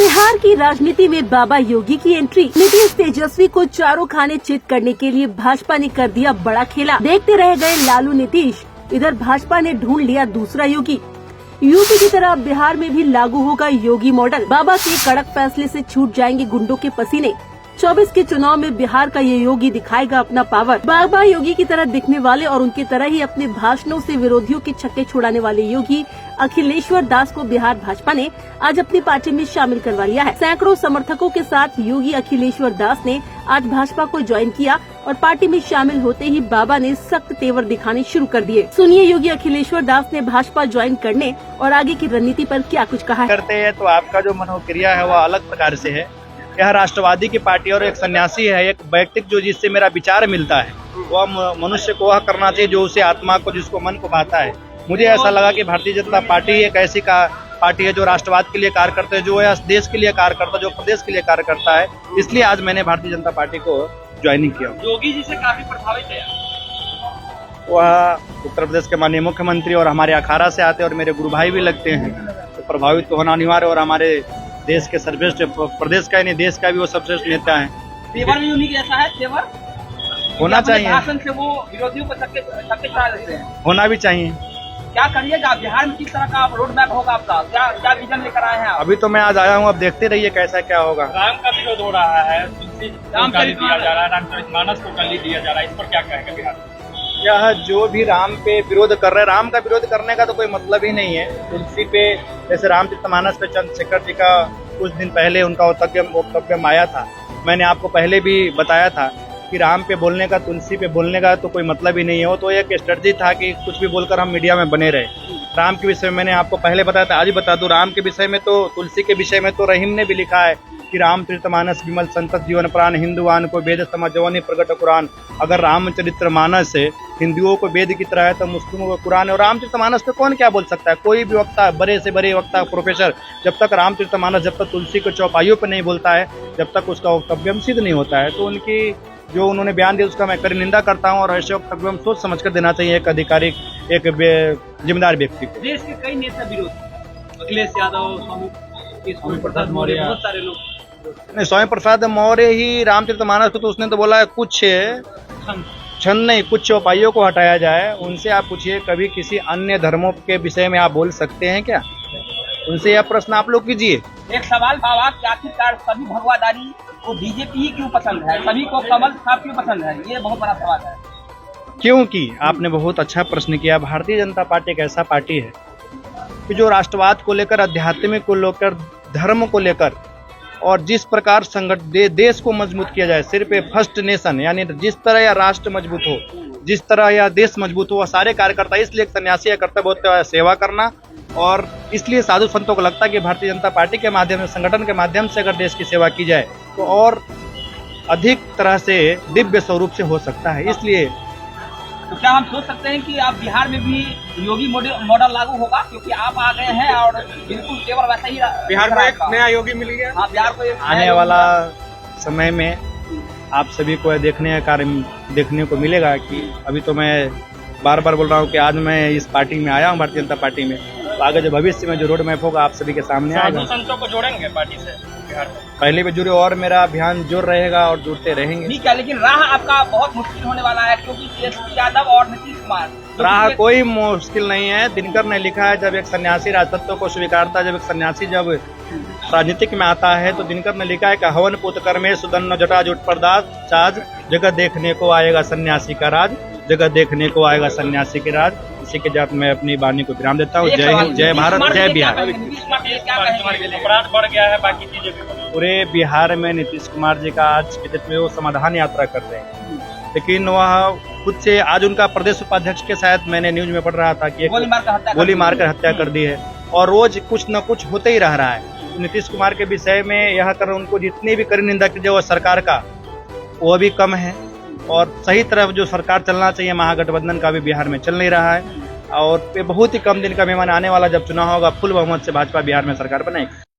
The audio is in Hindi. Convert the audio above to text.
बिहार की राजनीति में बाबा योगी की एंट्री। नीतीश तेजस्वी को चारों खाने चित करने के लिए भाजपा ने कर दिया बड़ा खेला। देखते रह गए लालू नीतीश, इधर भाजपा ने ढूंढ लिया दूसरा योगी। यूपी की तरह बिहार में भी लागू होगा योगी मॉडल। बाबा के कड़क फैसले से छूट जाएंगे गुंडों के पसीने। 24 के चुनाव में बिहार का ये योगी दिखाएगा अपना पावर। बाबा योगी की तरह दिखने वाले और उनकी तरह ही अपने भाषणों से विरोधियों के छक्के छुड़ाने वाले योगी अखिलेश्वर दास को बिहार भाजपा ने आज अपनी पार्टी में शामिल करवा लिया है। सैकड़ों समर्थकों के साथ योगी अखिलेश्वर दास ने आज भाजपा को ज्वाइन किया और पार्टी में शामिल होते ही बाबा ने सख्त तेवर दिखाने शुरू कर दिए। सुनिए योगी अखिलेश्वर दास ने भाजपा ज्वाइन करने और आगे की रणनीति पर क्या कुछ कहा है। करते हैं तो आपका जो मनोक्रिया है वह अलग प्रकार से है। यह राष्ट्रवादी की पार्टी और एक सन्यासी है, एक व्यक्ति जो जिससे मेरा विचार मिलता है वह मनुष्य को वह करना चाहिए जो उसे आत्मा को, जिसको मन को भाता है। मुझे ऐसा लगा कि भारतीय जनता पार्टी एक ऐसी पार्टी है जो राष्ट्रवाद के लिए कार्य करते हैं, जो है देश के लिए कार्य करता है, जो प्रदेश के लिए कार्य करता है। इसलिए आज मैंने भारतीय जनता पार्टी को ज्वाइनिंग किया। योगी जी से काफी प्रभावित है। वह उत्तर प्रदेश के माननीय मुख्यमंत्री और हमारे अखाड़ा से आते हैं और मेरे गुरु भाई भी लगते हैं, तो प्रभावित तो होना अनिवार्य। और हमारे देश के सर्वश्रेष्ठ, प्रदेश का ही नहीं देश का भी वो सर्वश्रेष्ठ नेता है। तेवर भी उन्हीं जैसा है, तेवर होना चाहिए। भाषण से वो विरोधियों को छक्के छुड़ा देते हैं। होना भी चाहिए। क्या करिएगा बिहार में, किस तरह का रोड मैप होगा आपका, क्या विजन लेकर आए हैं आप? अभी तो मैं आज आया हूँ, अब देखते रहिए कैसा क्या होगा। राम का विरोध हो रहा है, तुलसी को गाली दिया जा रहा है, रामचरितमानस को गाली दिया जा रहा है, इस पर क्या कहेंगे बिहार में? यह जो भी राम पे विरोध कर रहे हैं, राम का विरोध करने का तो कोई मतलब ही नहीं है। तुलसी पे, जैसे रामचरितमानस पे चंद्रशेखर जी का कुछ दिन पहले उनका वक्तव्य आया था। मैंने आपको पहले भी बताया था कि राम पे बोलने का, तुलसी पे बोलने का तो कोई मतलब ही नहीं है। वो तो एक स्ट्रेटजी था कि कुछ भी बोलकर हम मीडिया में बने रहे। राम के विषय में मैंने आपको पहले बताया था, आज ही बता दूं। राम के विषय में तो, तुलसी के विषय में तो रहीम ने भी लिखा है कि रामचरितमानस विमल संतत जीवन प्राण, हिंदुआन को वेद समझ जवानी प्रगट कुरान। अगर रामचरितमानस है हिंदुओं को वेद की तरह है तो मुस्लिमों को कुरान है। और रामचरितमानस पे कौन क्या बोल सकता है? कोई भी वक्ता, बड़े से बड़े वक्ता, प्रोफेसर, जब तक रामचरितमानस, जब तक तुलसी के चौपाइयों पर नहीं बोलता है, जब तक उसका वक्तव्य सिद्ध नहीं होता है। तो उनकी जो उन्होंने बयान दिया उसका मैं कड़ी निंदा करता हूं। और ऐसे वक्तव्य सोच समझ कर देना चाहिए एक अधिकारी, एक जिम्मेदार व्यक्ति को। देश के कई नेता विरोध, अखिलेश यादव, स्वामी प्रसाद मौर्य, बहुत सारे लोग। नहीं, स्वामी प्रसाद मौर्य ही रामचरितमानस को तो उसने तो बोला है कुछ छंद नहीं, कुछ चौपाइयों को हटाया जाए। उनसे आप पूछिए कभी किसी अन्य धर्मों के विषय में आप बोल सकते हैं क्या? उनसे यह प्रश्न आप लोग कीजिए। एक सवाल बाबा कि आखिरकार सभी भगवादारी को बीजेपी ही क्यों पसंद है, सभी को कमल साहब क्यों पसंद है? ये बहुत बड़ा सवाल है। क्योंकि आपने बहुत अच्छा प्रश्न किया। भारतीय जनता पार्टी एक ऐसा पार्टी है कि जो राष्ट्रवाद को लेकर, आध्यात्मिक को लेकर, धर्म को लेकर और जिस प्रकार देश को मजबूत किया जाए, सिर्फ फर्स्ट नेशन, यानी जिस तरह यह राष्ट्र मजबूत हो, जिस तरह यह देश मजबूत हो, वह सारे कार्य करता है। इसलिए एक सन्यासी का कर्तव्य होता है सेवा करना। और इसलिए साधु संतों को लगता है कि भारतीय जनता पार्टी के माध्यम से, संगठन के माध्यम से अगर देश की सेवा की जाए तो और अधिक तरह से दिव्य स्वरूप से हो सकता है। इसलिए तो क्या हम सोच सकते हैं कि आप बिहार में भी योगी मॉडल लागू होगा, क्योंकि आप आ गए हैं और बिल्कुल केवल वैसा ही बिहार में एक नया योगी मिल गया। हाँ, बिहार को आने वाला समय में आप सभी को देखने का कार्य देखने को मिलेगा कि अभी तो मैं बार बार बोल रहा हूँ कि आज मैं इस पार्टी में आया हूँ, भारतीय जनता पार्टी में। तो आगे जो भविष्य में जो रोड मैप होगा आप सभी के सामने आएगा। साधु संतों को जोड़ेंगे पार्टी से बिहार में। पहले भी जुड़े और मेरा अभियान जोर रहेगा और जुड़ते रहेंगे। ठीक है, लेकिन राह आपका बहुत मुश्किल होने वाला है, क्योंकि तेजस्वी यादव और नीतीश कुमार। राह कोई मुश्किल नहीं है। दिनकर ने लिखा है, जब एक सन्यासी राजतत्व को स्वीकारता, जब एक सन्यासी जब राजनीतिक में आता है, तो दिनकर ने लिखा है कि हवन पुत कर्मे सुदन्न जटा जुट प्रदास चाज, जगह देखने को आएगा सन्यासी का राज, जगह देखने को आएगा सन्यासी के राज। इसी के साथ मैं अपनी वाणी को विराम देता हूँ। जय हिंद, जय भारत, जय बिहार। अपराध बढ़ गया है, बाकी चीजें भी। पूरे बिहार में नीतीश कुमार जी का आज के दिन में वो समाधान यात्रा कर रहे हैं, लेकिन वह खुद से आज उनका प्रदेश उपाध्यक्ष के साथ मैंने न्यूज में पढ़ रहा था कि गोली मारकर हत्या कर दी है और रोज कुछ न कुछ होते ही रह रहा है। तो नीतीश कुमार के विषय में यह कर उनको जितनी भी कड़ी निंदा कीजिए वो सरकार का, वो भी कम है। और सही तरफ जो सरकार चलना चाहिए, महागठबंधन का भी बिहार में चल नहीं रहा है। और बहुत ही कम दिन का मेहमान आने वाला, जब चुनाव होगा फुल बहुमत से भाजपा बिहार में सरकार बनाएगी।